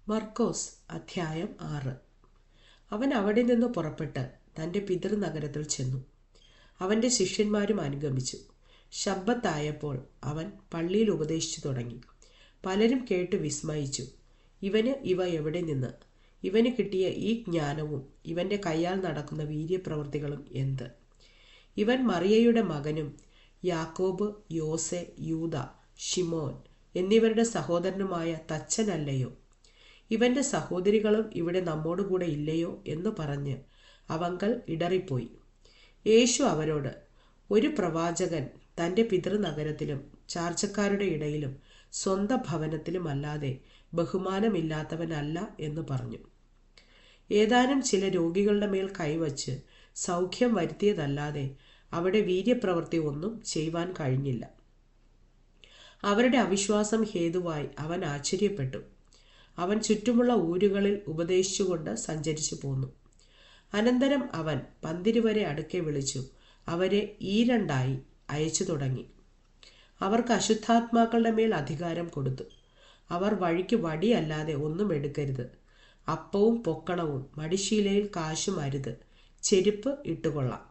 മർക്കോസ് അധ്യായം 6. അവൻ അവിടെ നിന്ന് പുറപ്പെട്ട് തൻ്റെ പിതൃനഗരത്തിൽ ചെന്നു. അവൻ്റെ ശിഷ്യന്മാരും അനുഗമിച്ചു. ശബ്ബത്തായപ്പോൾ അവൻ പള്ളിയിൽ ഉപദേശിച്ചു തുടങ്ങി. പലരും കേട്ട് വിസ്മയിച്ചു. ഇവന് ഇവ എവിടെ നിന്ന്? ഇവന് കിട്ടിയ ഈ ജ്ഞാനവും ഇവൻ്റെ കയ്യാൽ നടക്കുന്ന വീര്യപ്രവൃത്തികളും എന്ത്? ഇവൻ മറിയയുടെ മകനും യാക്കോബ്, യോസെ, യൂദ, ശിമോൻ എന്നിവരുടെ സഹോദരനുമായ തച്ചനല്ലയോ? ഇവൻ്റെ സഹോദരികളും ഇവിടെ നമ്മോടുകൂടെ ഇല്ലയോ എന്ന് പറഞ്ഞ് അവങ്കൽ ഇടറിപ്പോയി. യേശു അവരോട്, ഒരു പ്രവാചകൻ തൻ്റെ പിതൃനഗരത്തിലും ചാർച്ചക്കാരുടെ ഇടയിലും സ്വന്തം ഭവനത്തിലുമല്ലാതെ ബഹുമാനമില്ലാത്തവനല്ല എന്ന് പറഞ്ഞു. ഏതാനും ചില രോഗികളുടെ മേൽ കൈവച്ച് സൗഖ്യം വരുത്തിയതല്ലാതെ അവിടെ വീര്യപ്രവൃത്തി ഒന്നും ചെയ്യുവാൻ കഴിഞ്ഞില്ല. അവരുടെ അവിശ്വാസം ഹേതുവായി അവൻ ആശ്ചര്യപ്പെട്ടു. അവൻ ചുറ്റുമുള്ള ഊരുകളിൽ ഉപദേശിച്ചുകൊണ്ട് സഞ്ചരിച്ചു പോന്നു. അനന്തരം അവൻ പന്തിരുവരെ അടുക്കെ വിളിച്ചു അവരെ ഈരണ്ടായി അയച്ചു തുടങ്ങി. അവർക്ക് അശുദ്ധാത്മാക്കളുടെ മേൽ അധികാരം കൊടുത്തു. അവർ വഴിക്ക് വടിയല്ലാതെ ഒന്നും എടുക്കരുത്. അപ്പവും പൊക്കണവും മടിശീലയിൽ കാശും അരുത്. ചെരുപ്പ് ഇട്ടുകൊള്ളാം.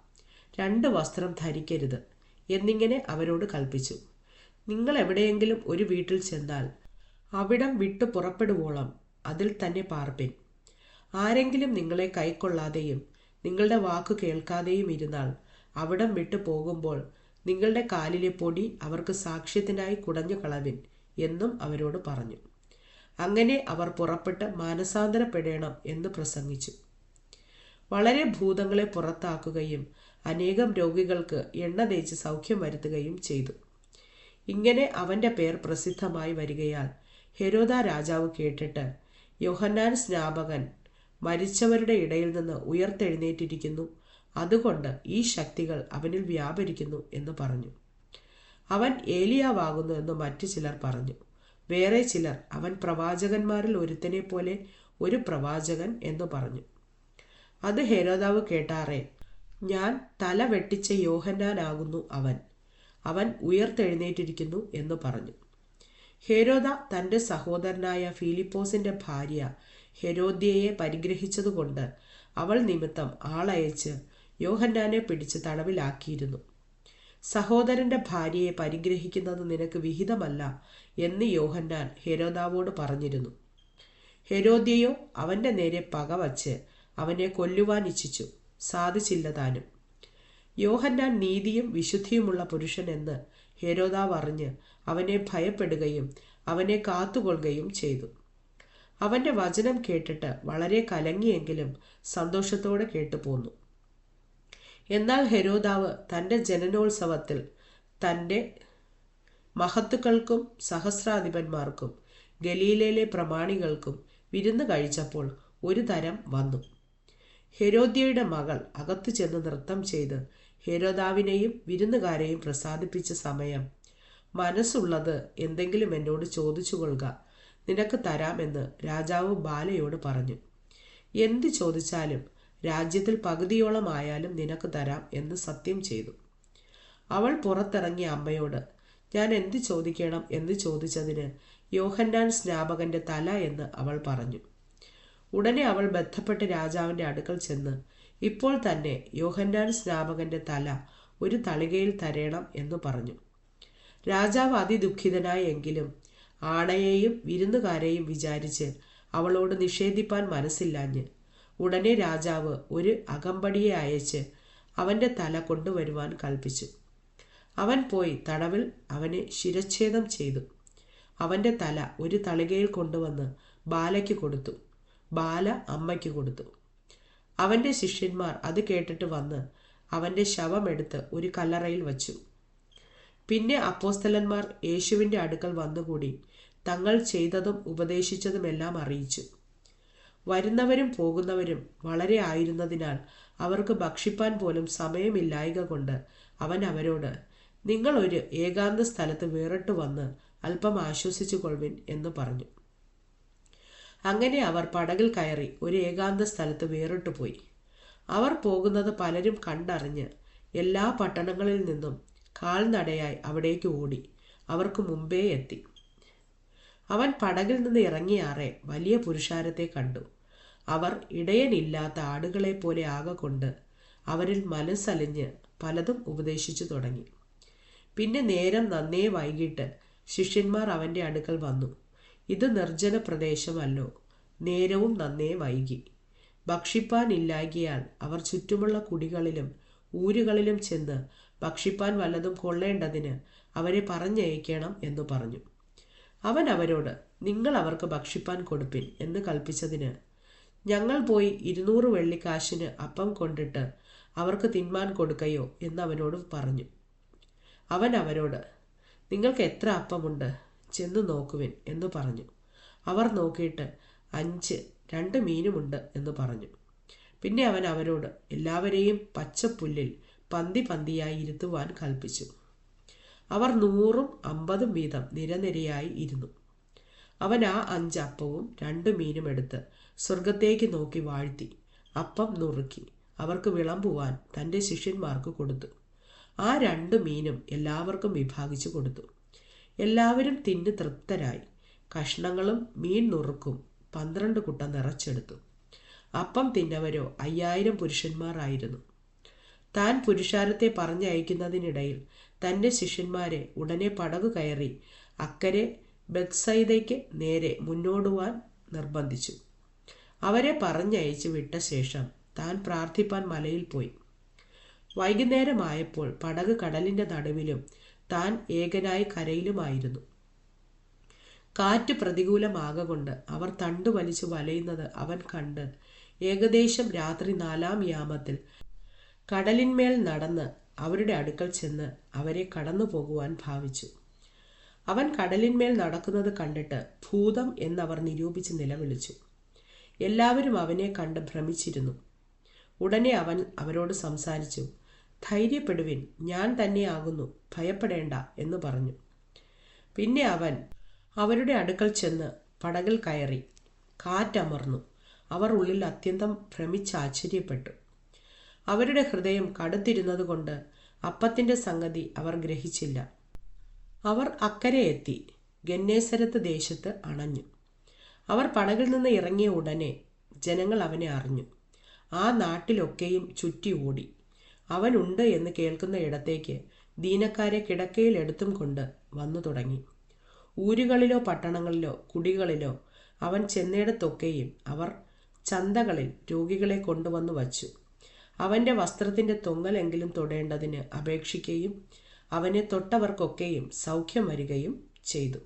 2 വസ്ത്രം ധരിക്കരുത് എന്നിങ്ങനെ അവരോട് കൽപ്പിച്ചു. നിങ്ങൾ എവിടെയെങ്കിലും ഒരു വീട്ടിൽ ചെന്നാൽ അവിടം വിട്ടു പുറപ്പെടുവോളം അതിൽ തന്നെ പാർപ്പിൻ. ആരെങ്കിലും നിങ്ങളെ കൈക്കൊള്ളാതെയും നിങ്ങളുടെ വാക്കു കേൾക്കാതെയും ഇരുന്നാൽ അവിടം വിട്ടു പോകുമ്പോൾ നിങ്ങളുടെ കാലിലെ പൊടി അവർക്ക് സാക്ഷ്യത്തിനായി കുടഞ്ഞു കളവിൻ എന്നും അവരോട് പറഞ്ഞു. അങ്ങനെ അവർ പുറപ്പെട്ട് മാനസാന്തരപ്പെടണം എന്ന് പ്രസംഗിച്ചു. വളരെ ഭൂതങ്ങളെ പുറത്താക്കുകയും അനേകം രോഗികൾക്ക് എണ്ണ തേച്ച് സൗഖ്യം വരുത്തുകയും ചെയ്തു. ഇങ്ങനെ അവൻ്റെ പേർ പ്രസിദ്ധമായി വരികയാൽ ഹെരോദാ രാജാവ് കേട്ടിട്ട്, യോഹന്നാൻ സ്നാപകൻ മരിച്ചവരുടെ ഇടയിൽ നിന്ന് ഉയർത്തെഴുന്നേറ്റിരിക്കുന്നു, അതുകൊണ്ട് ഈ ശക്തികൾ അവനിൽ വ്യാപരിക്കുന്നു എന്ന് പറഞ്ഞു. അവൻ ഏലിയാവാകുന്നു എന്ന് മറ്റു ചിലർ പറഞ്ഞു. വേറെ ചിലർ അവൻ പ്രവാചകന്മാരിൽ ഒരുത്തനെ പോലെ ഒരു പ്രവാചകൻ എന്ന് പറഞ്ഞു. അത് ഹെരോദാവ് കേട്ടാറേ, ഞാൻ തല വെട്ടിച്ച യോഹന്നാനാകുന്നു അവൻ ഉയർത്തെഴുന്നേറ്റിരിക്കുന്നു എന്ന് പറഞ്ഞു. ഹെരോദ തൻ്റെ സഹോദരനായ ഫിലിപ്പോസിന്റെ ഭാര്യ ഹെരോദ്യയെ പരിഗ്രഹിച്ചതുകൊണ്ട് അവൾ നിമിത്തം ആളയച്ച് യോഹന്നാനെ പിടിച്ച് തടവിലാക്കിയിരുന്നു. സഹോദരന്റെ ഭാര്യയെ പരിഗ്രഹിക്കുന്നത് നിനക്ക് വിഹിതമല്ല എന്ന് യോഹന്നാൻ ഹെരോദാവോട് പറഞ്ഞിരുന്നു. ഹെരോദ്യയോ അവൻ്റെ നേരെ പകവച്ച് അവനെ കൊല്ലുവാൻ ഇച്ഛിച്ചു. സാധിച്ചില്ല താനും. യോഹന്നാൻ നീതിയും വിശുദ്ധിയുമുള്ള പുരുഷൻ എന്ന് ഹെരോദാവ് അറിഞ്ഞ് അവനെ ഭയപ്പെടുകയും അവനെ കാത്തുകൊള്ളുകയും ചെയ്തു. അവൻ്റെ വചനം കേട്ടിട്ട് വളരെ കലങ്ങിയെങ്കിലും സന്തോഷത്തോടെ കേട്ടുപോന്നു. എന്നാൽ ഹെരോദാവ് തൻ്റെ ജനനോത്സവത്തിൽ തൻ്റെ മഹത്തുക്കൾക്കും സഹസ്രാധിപന്മാർക്കും ഗലീലയിലെ പ്രമാണികൾക്കും വിരുന്ന് കഴിച്ചപ്പോൾ ഒരു തരം വന്നു. ഹെരോദ്യയുടെ മകൾ അകത്തു ചെന്ന് നൃത്തം ചെയ്ത് ഹെരോദാവിനെയും വിരുന്നുകാരെയും പ്രസാദിപ്പിച്ച സമയം, മനസ്സുള്ളത് എന്തെങ്കിലും എന്നോട് ചോദിച്ചു കൊള്ളുക, നിനക്ക് തരാമെന്ന് രാജാവ് ബാലയോട് പറഞ്ഞു. എന്ത് ചോദിച്ചാലും രാജ്യത്തിൽ പകുതിയോളം ആയാലും നിനക്ക് തരാം എന്ന് സത്യം ചെയ്തു. അവൾ പുറത്തിറങ്ങിയ അമ്മയോട്, ഞാൻ എന്ത് ചോദിക്കണം എന്ന് ചോദിച്ചതിന് യോഹന്നാൻ സ്നാപകന്റെ തല എന്ന് അവൾ പറഞ്ഞു. ഉടനെ അവൾ ബന്ധപ്പെട്ട് രാജാവിൻ്റെ അടുക്കൽ ചെന്ന്, ഇപ്പോൾ തന്നെ യോഹന്നാൻ സ്നാപകന്റെ തല ഒരു തളികയിൽ തരേണം എന്ന് പറഞ്ഞു. രാജാവ് അതിദുഃഖിതനായി എങ്കിലും ആണയെയും വിരുന്നുകാരെയും വിചാരിച്ച് അവളോട് നിഷേധിപ്പാൻ മനസ്സില്ലാഞ്ഞ് ഉടനെ രാജാവ് ഒരു അകമ്പടിയെ അയച്ച് അവൻ്റെ തല കൊണ്ടുവരുവാൻ കൽപ്പിച്ചു. അവൻ പോയി തടവിൽ അവനെ ശിരച്ഛേദം ചെയ്തു. അവൻ്റെ തല ഒരു തളികയിൽ കൊണ്ടുവന്ന് ബാലയ്ക്ക് കൊടുത്തു. ബാല അമ്മയ്ക്ക് കൊടുത്തു. അവൻ്റെ ശിഷ്യന്മാർ അത് കേട്ടിട്ട് വന്ന് അവൻ്റെ ശവമെടുത്ത് ഒരു കല്ലറയിൽ വച്ചു. പിന്നെ അപ്പോസ്തലന്മാർ യേശുവിൻ്റെ അടുക്കൽ വന്നുകൂടി തങ്ങൾ ചെയ്തതും ഉപദേശിച്ചതുമെല്ലാം അറിയിച്ചു. വരുന്നവരും പോകുന്നവരും വളരെ ആയിരുന്നതിനാൽ അവർക്ക് ഭക്ഷിപ്പാൻ പോലും സമയമില്ലായ്ക കൊണ്ട് അവൻ അവരോട്, നിങ്ങൾ ഒരു ഏകാന്ത സ്ഥലത്ത് വേറിട്ട് വന്ന് അല്പം ആശ്വസിച്ചു കൊള്ളുവിൻ എന്ന് പറഞ്ഞു. അങ്ങനെ അവർ പടകിൽ കയറി ഒരു ഏകാന്ത സ്ഥലത്ത് വേറിട്ടു പോയി. അവർ പോകുന്നത് പലരും കണ്ടറിഞ്ഞ് എല്ലാ പട്ടണങ്ങളിൽ നിന്നും കാൽനടയായി അവിടേക്ക് ഓടി അവർക്ക് മുമ്പേ എത്തി. അവൻ പടകിൽ നിന്ന് ഇറങ്ങിയാറെ വലിയ പുരുഷാരത്തെ കണ്ടു. അവർ ഇടയനില്ലാത്ത ആടുകളെപ്പോലെ ആകൊണ്ട് അവരിൽ മനസ്സലിഞ്ഞ് പലതും ഉപദേശിച്ചു തുടങ്ങി. പിന്നെ നേരം നന്നേ വൈകിട്ട് ശിഷ്യന്മാർ അവൻ്റെ അടുക്കൽ വന്നു. ഇത് നിർജ്ജന പ്രദേശമല്ലോ, നേരവും നന്നേ വൈകി. ഭക്ഷിപ്പാനില്ലായ്കയാൽ അവർ ചുറ്റുമുള്ള കുടികളിലും ഊരുകളിലും ചെന്ന് ഭക്ഷിപ്പാൻ വല്ലതും കൊള്ളേണ്ടതിന് അവരെ പറഞ്ഞയക്കണം എന്ന് പറഞ്ഞു. അവൻ അവരോട്, നിങ്ങൾ അവർക്ക് ഭക്ഷിപ്പാൻ കൊടുപ്പിൻ എന്ന് കൽപ്പിച്ചതിന്, ഞങ്ങൾ പോയി 200 വെള്ളിക്കാശിന് അപ്പം കൊണ്ടിട്ട് അവർക്ക് തിന്മാൻ കൊടുക്കയോ എന്ന് അവനോട് പറഞ്ഞു. അവൻ അവരോട്, നിങ്ങൾക്ക് എത്ര അപ്പമുണ്ട്, ചെന്ന് നോക്കുവിൻ എന്ന് പറഞ്ഞു. അവർ നോക്കിയിട്ട് 5, 2 മീനുമുണ്ട് എന്ന് പറഞ്ഞു. പിന്നെ അവൻ അവരോട് എല്ലാവരെയും പച്ചപ്പുല്ലിൽ പന്തി പന്തിയായി ഇരുത്തുവാൻ കൽപ്പിച്ചു. അവർ 100ഉം 50ഉം വീതം നിരനിരയായി ഇരുന്നു. അവൻ ആ 5 അപ്പവും 2 മീനും എടുത്ത് സ്വർഗത്തേക്ക് നോക്കി വാഴ്ത്തി അപ്പം നുറുക്കി അവർക്ക് വിളമ്പുവാൻ തൻ്റെ ശിഷ്യന്മാർക്ക് കൊടുത്തു. ആ 2 മീനും എല്ലാവർക്കും വിഭാഗിച്ചു കൊടുത്തു. എല്ലാവരും തിന്ന് തൃപ്തരായി. കഷ്ണങ്ങളും മീൻ നുറുക്കും 12 കുട്ട നിറച്ചെടുത്തു. അപ്പം തിന്നവരോ 5000 പുരുഷന്മാരായിരുന്നു. താൻ പുരുഷാരത്തെ പറഞ്ഞയക്കുന്നതിനിടയിൽ തൻ്റെ ശിഷ്യന്മാരെ ഉടനെ പടകു കയറി അക്കരെ ബെത്സയിദയ്ക്ക് നേരെ മുന്നോടുവാൻ നിർബന്ധിച്ചു. അവരെ പറഞ്ഞയച്ച് വിട്ട ശേഷം താൻ പ്രാർത്ഥിപ്പാൻ മലയിൽ പോയി. വൈകുന്നേരമായപ്പോൾ പടക് കടലിൻ്റെ നടുവിലും താൻ ഏകനായി കരയിലുമായിരുന്നു. കാറ്റ് പ്രതികൂലമാകൊണ്ട് അവർ തണ്ടു വലിച്ചു വലയുന്നത് അവൻ കണ്ട് ഏകദേശം രാത്രി 4-ാം യാമത്തിൽ കടലിന്മേൽ നടന്ന് അവരുടെ അടുക്കൽ ചെന്ന് അവരെ കടന്നു പോകുവാൻ ഭാവിച്ചു. അവൻ കടലിന്മേൽ നടക്കുന്നത് കണ്ടിട്ട് ഭൂതം എന്നവർ നിരൂപിച്ച് നിലവിളിച്ചു. എല്ലാവരും അവനെ കണ്ട് ഭ്രമിച്ചിരുന്നു. ഉടനെ അവൻ അവരോട് സംസാരിച്ചു, ധൈര്യപ്പെടുവിൻ, ഞാൻ തന്നെ ആകുന്നു, ഭയപ്പെടേണ്ട എന്ന് പറഞ്ഞു. പിന്നെ അവൻ അവരുടെ അടുക്കൽ ചെന്ന് പടകിൽ കയറി. കാറ്റമർന്നു. അവർ ഉള്ളിൽ അത്യന്തം ഭ്രമിച്ചാശ്ചര്യപ്പെട്ടു. അവരുടെ ഹൃദയം കടുത്തിരുന്നത് കൊണ്ട് അപ്പത്തിൻ്റെ സംഗതി അവർ ഗ്രഹിച്ചില്ല. അവർ അക്കരെ എത്തി ഗന്നേസരത്ത് ദേശത്ത് അണഞ്ഞു. അവർ പടകിൽ നിന്ന് ഇറങ്ങിയ ഉടനെ ജനങ്ങൾ അവനെ അറിഞ്ഞു. ആ നാട്ടിലൊക്കെയും ചുറ്റി ഓടി. അവനുണ്ട് എന്ന് കേൾക്കുന്ന ഇടത്തേക്ക് ദീനക്കാരെ കിടക്കയിൽ എടുത്തും കൊണ്ട് വന്നു തുടങ്ങി. ഊരുകളിലോ പട്ടണങ്ങളിലോ കുടികളിലോ അവൻ ചെന്നിടത്തൊക്കെയും അവർ ചന്തകളിൽ രോഗികളെ കൊണ്ടുവന്നു വച്ചു. അവൻ്റെ വസ്ത്രത്തിൻ്റെ തൊങ്ങലെങ്കിലും തൊടേണ്ടതിന് അപേക്ഷിക്കുകയും അവനെ തൊട്ടവർക്കൊക്കെയും സൗഖ്യം വരികയും ചെയ്തു.